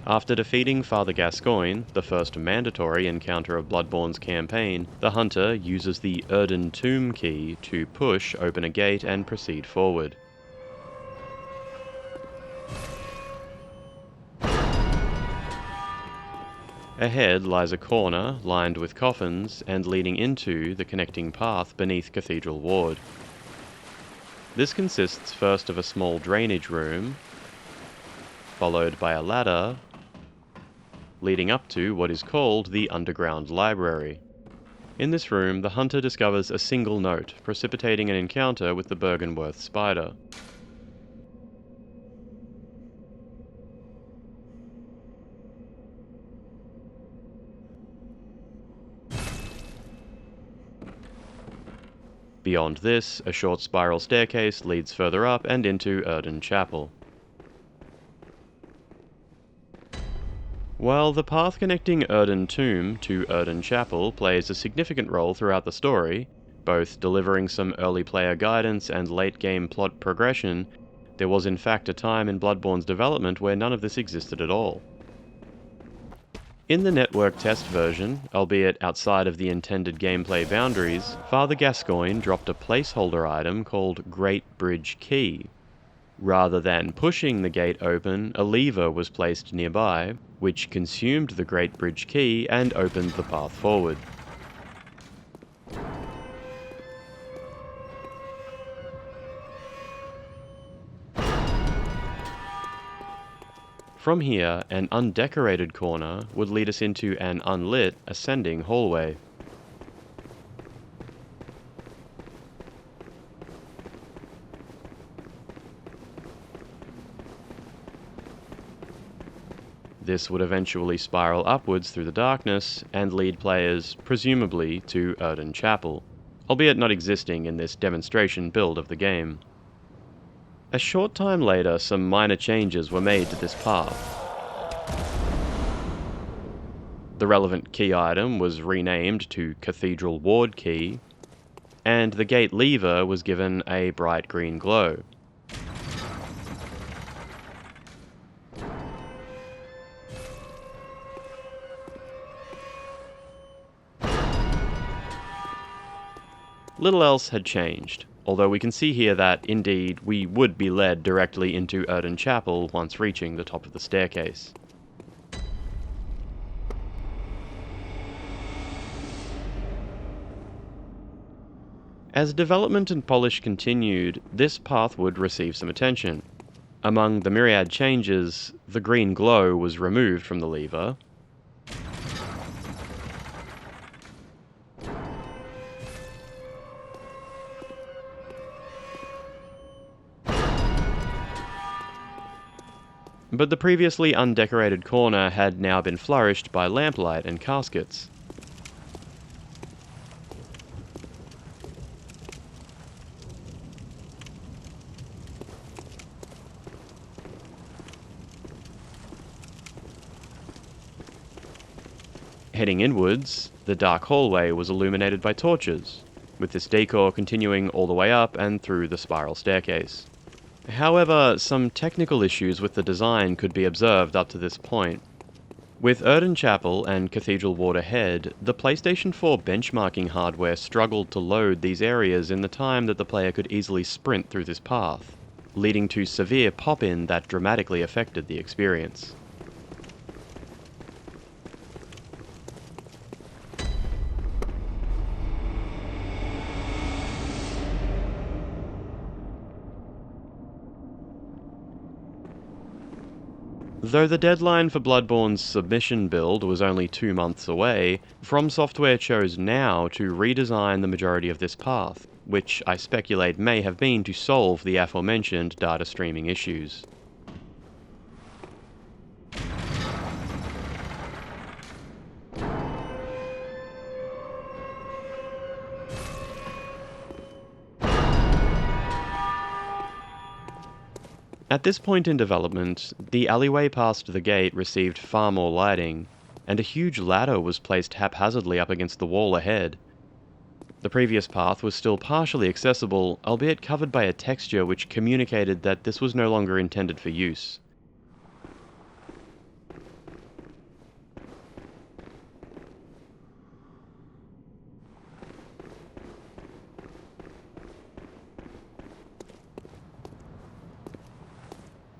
After defeating Father Gascoigne, the first mandatory encounter of Bloodborne's campaign, the hunter uses the Erden Tomb key to push open a gate and proceed forward. Ahead lies a corner lined with coffins and leading into the connecting path beneath Cathedral Ward. This consists first of a small drainage room, followed by a ladder leading up to what is called the Underground Library. In this room, the hunter discovers a single note, precipitating an encounter with the Byrgenwerth spider. Beyond this, a short spiral staircase leads further up and into Erden Chapel. While the path connecting Erden Tomb to Erden Chapel plays a significant role throughout the story, both delivering some early player guidance and late-game plot progression, there was in fact a time in Bloodborne's development where none of this existed at all. In the network test version, albeit outside of the intended gameplay boundaries, Father Gascoigne dropped a placeholder item called Great Bridge Key. Rather than pushing the gate open, a lever was placed nearby, which consumed the Great Bridge Key and opened the path forward. From here, an undecorated corner would lead us into an unlit, ascending hallway. This would eventually spiral upwards through the darkness and lead players, presumably, to Erden Chapel, albeit not existing in this demonstration build of the game. A short time later, some minor changes were made to this path. The relevant key item was renamed to Cathedral Ward Key, and the gate lever was given a bright green glow. Little else had changed, although we can see here that, indeed, we would be led directly into Erden Chapel once reaching the top of the staircase. As development and polish continued, this path would receive some attention. Among the myriad changes, the green glow was removed from the lever, but the previously undecorated corner had now been flourished by lamplight and caskets. Heading inwards, the dark hallway was illuminated by torches, with this decor continuing all the way up and through the spiral staircase. However, some technical issues with the design could be observed up to this point. With Erden Chapel and Cathedral Ward ahead, the PlayStation 4 benchmarking hardware struggled to load these areas in the time that the player could easily sprint through this path, leading to severe pop-in that dramatically affected the experience. Though the deadline for Bloodborne's submission build was only 2 months away, From Software chose now to redesign the majority of this path, which I speculate may have been to solve the aforementioned data streaming issues. At this point in development, the alleyway past the gate received far more lighting, and a huge ladder was placed haphazardly up against the wall ahead. The previous path was still partially accessible, albeit covered by a texture which communicated that this was no longer intended for use.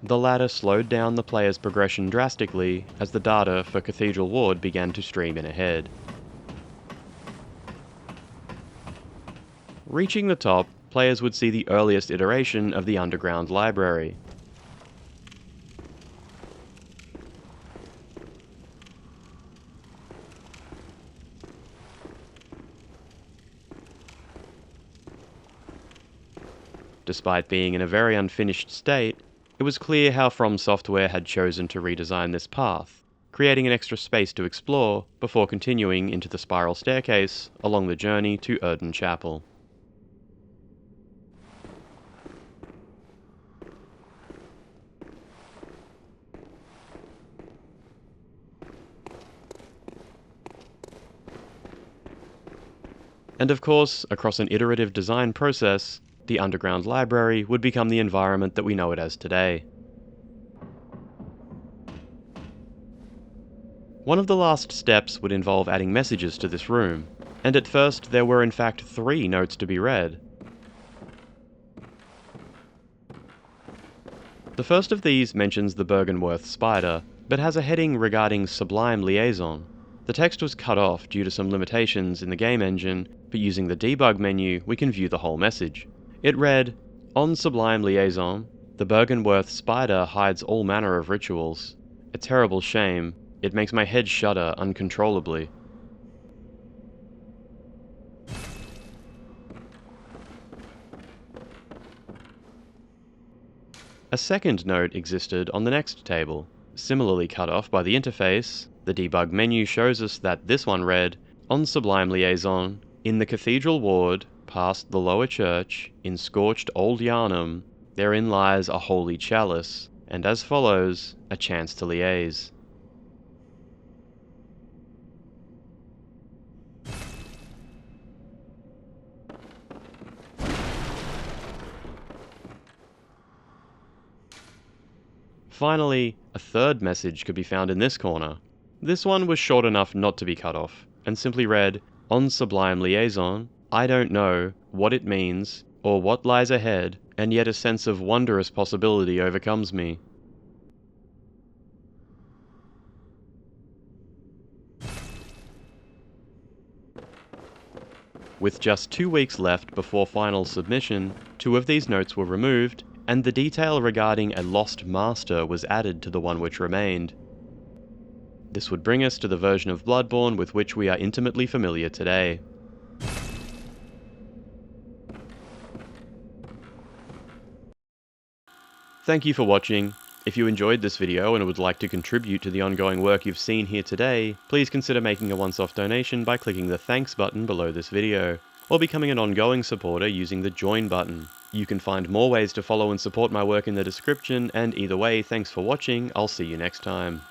The latter slowed down the player's progression drastically as the data for Cathedral Ward began to stream in ahead. Reaching the top, players would see the earliest iteration of the underground library. Despite being in a very unfinished state, it was clear how From Software had chosen to redesign this path, creating an extra space to explore before continuing into the spiral staircase along the journey to Erden Chapel. And of course, across an iterative design process, the underground library would become the environment that we know it as today. One of the last steps would involve adding messages to this room, and at first there were in fact 3 notes to be read. The first of these mentions the Bergenworth spider, but has a heading regarding Sublime Liaison. The text was cut off due to some limitations in the game engine, but using the debug menu we can view the whole message. It read, "On Sublime Liaison, the Bergenworth spider hides all manner of rituals. A terrible shame. It makes my head shudder uncontrollably." A second note existed on the next table. Similarly cut off by the interface, the debug menu shows us that this one read, "On Sublime Liaison, in the Cathedral Ward, past the lower church, in scorched old Yarnum, therein lies a holy chalice, and as follows, a chance to liaise." Finally, a third message could be found in this corner. This one was short enough not to be cut off, and simply read, "On Sublime Liaison, I don't know what it means, or what lies ahead, and yet a sense of wondrous possibility overcomes me." With just 2 weeks left before final submission, 2 of these notes were removed, and the detail regarding a lost master was added to the one which remained. This would bring us to the version of Bloodborne with which we are intimately familiar today. Thank you for watching. If you enjoyed this video and would like to contribute to the ongoing work you've seen here today, please consider making a once-off donation by clicking the Thanks button below this video, or becoming an ongoing supporter using the Join button. You can find more ways to follow and support my work in the description, and either way, thanks for watching, I'll see you next time.